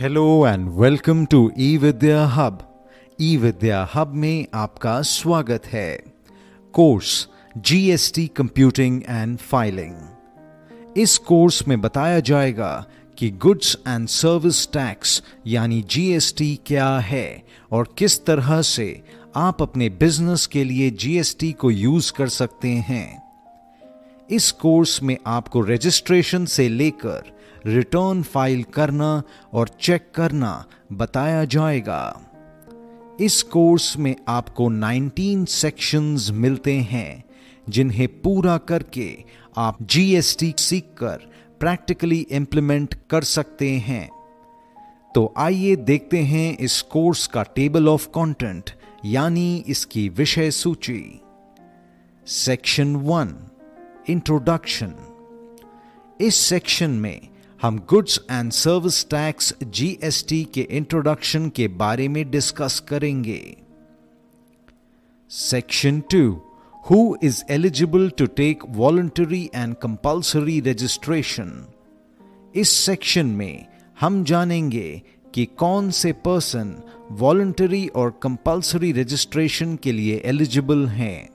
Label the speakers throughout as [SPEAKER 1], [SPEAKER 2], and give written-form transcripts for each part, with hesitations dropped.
[SPEAKER 1] Hello and welcome to E Vidya hub. E Vidya hub में आपका स्वागत है। Course GST computing and filing. इस कोर्स में बताया जाएगा कि गुड्स एंड सर्विस टैक्स यानी जीएसटी क्या है और किस तरह से आप अपने बिजनेस के लिए जीएसटी को यूज कर सकते हैं। इस कोर्स में आपको रजिस्ट्रेशन से लेकर रिटर्न फाइल करना और चेक करना बताया जाएगा। इस कोर्स में आपको 19 सेक्शंस मिलते हैं जिन्हें पूरा करके आप जीएसटी सीखकर प्रैक्टिकली इंप्लीमेंट कर सकते हैं। तो आइए देखते हैं इस कोर्स का टेबल ऑफ कंटेंट यानी इसकी विषय सूची। Section 1 introduction. इस सेक्शन में हम goods and service tax GST के इंट्रोडक्शन के बारे में डिस्कस करेंगे। Section 2 who is eligible to take voluntary and compulsory registration. इस सेक्शन में हम जानेंगे कि कौन से पर्सन वॉलंटरी और कंपल्सरी रजिस्ट्रेशन के लिए एलिजिबल हैं।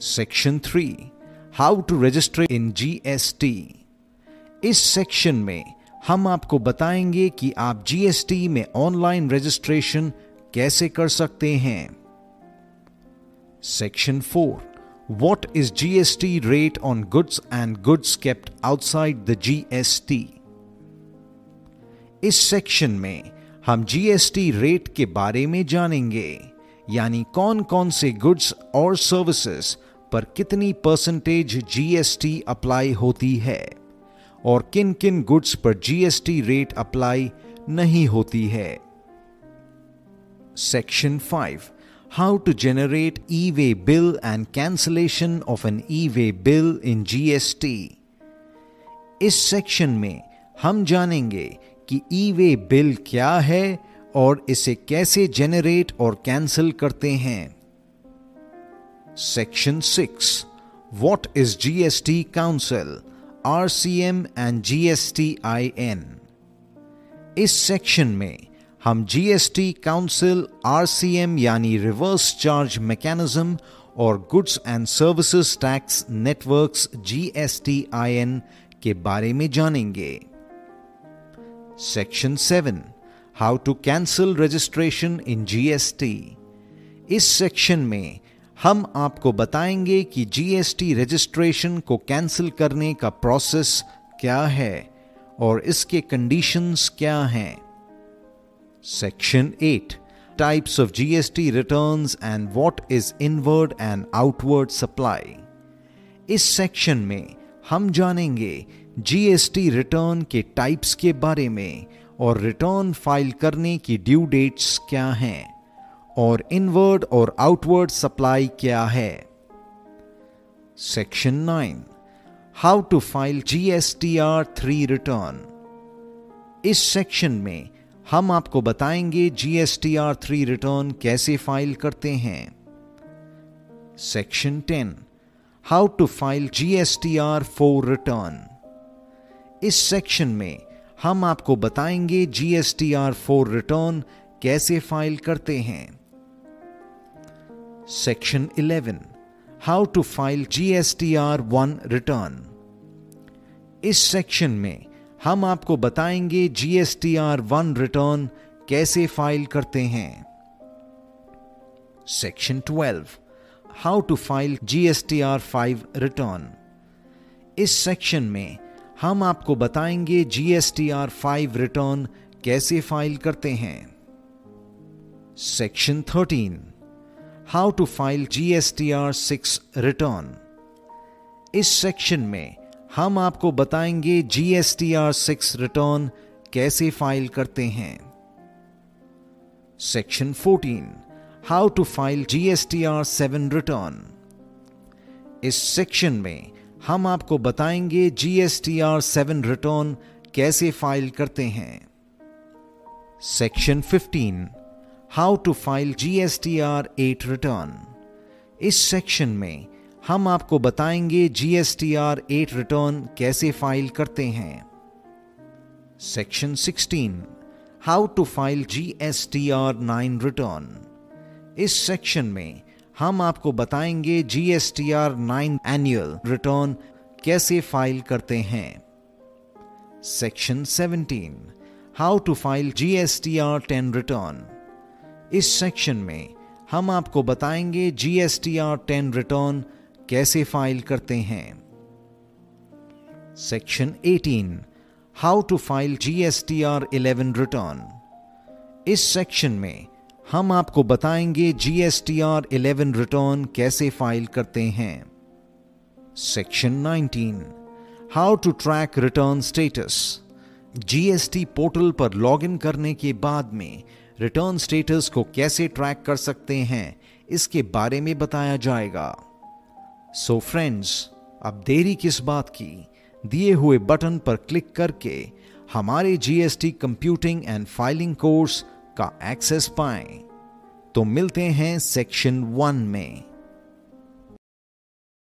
[SPEAKER 1] Section 3 how to register in GST. इस सेक्शन में हम आपको बताएंगे कि आप जीएसटी में ऑनलाइन रजिस्ट्रेशन कैसे कर सकते हैं। Section 4 what is GST rate on goods and goods kept outside the GST. इस सेक्शन में हम जीएसटी रेट के बारे में जानेंगे, यानी कौन कौन से गुड्स और सर्विसेज पर कितनी परसेंटेज जीएसटी अप्लाई होती है और किन किन गुड्स पर जीएसटी रेट अप्लाई नहीं होती है। Section 5 how to generate e way bill and cancellation of an e way bill in GST. इस सेक्शन में हम जानेंगे कि ई-वे बिल क्या है और इसे कैसे जनरेट और कैंसिल करते हैं। Section 6 what is GST council, RCM and GST-IN। इस सेक्शन में हम जीएसटी काउंसिल, RCM यानी रिवर्स चार्ज मैकेनिज्म और goods and services tax networks GST-IN के बारे में जानेंगे। Section 7 how to cancel registration in GST. इस सेक्शन में हम आपको बताएंगे कि जीएसटी रजिस्ट्रेशन को कैंसिल करने का प्रोसेस क्या है और इसके कंडीशंस क्या हैं। Section 8 types of GST returns and what is inward and outward supply. इस सेक्शन में हम जानेंगे जीएसटी रिटर्न के टाइप्स के बारे में और रिटर्न फाइल करने की ड्यू डेट्स क्या हैं और इनवर्ड और आउटवर्ड सप्लाई क्या है। Section 9 how to file GSTR 3 return. इस सेक्शन में हम आपको बताएंगे GSTR 3 रिटर्न कैसे फाइल करते हैं। Section 10 how to file GSTR 4 return. इस सेक्शन में हम आपको बताएंगे GSTR 4 रिटर्न कैसे फाइल करते हैं। Section 11 how to file GSTR 1 return. इस सेक्शन में हम आपको बताएंगे GSTR 1 रिटर्न कैसे फाइल करते हैं। Section 12 how to file GSTR 5 return. इस सेक्शन में हम आपको बताएंगे GSTR 5 रिटर्न कैसे फाइल करते हैं। Section 13 how to file GSTR 6 return. इस सेक्शन में हम आपको बताएंगे GSTR 6 रिटर्न कैसे फाइल करते हैं। Section 14 how to file GSTR 7 return. इस सेक्शन में हम आपको बताएंगे GSTR 7 रिटर्न कैसे फाइल करते हैं। Section 15 how to file GSTR 8 return. इस सेक्शन में हम आपको बताएंगे GSTR 8 रिटर्न कैसे फाइल करते हैं। Section 16 how to file GSTR 9 return. इस सेक्शन में हम आपको बताएंगे GSTR 9 एनुअल रिटर्न कैसे फाइल करते हैं। Section 17 how to file GSTR 10 return. इस सेक्शन में हम आपको बताएंगे GSTR 10 रिटर्न कैसे फाइल करते हैं। Section 18 how to file GSTR 11 return. इस सेक्शन में हम आपको बताएंगे GSTR 11 रिटर्न कैसे फाइल करते हैं। Section 19 how to track return status. GST portal पर लॉगिन करने के बाद में रिटर्न स्टेटस को कैसे ट्रैक कर सकते हैं, इसके बारे में बताया जाएगा। सो फ्रेंड्स, अब देरी किस बात की, दिए हुए बटन पर क्लिक करके हमारे GST computing and filing course का एक्सेस पाएं। तो मिलते हैं सेक्शन 1 में।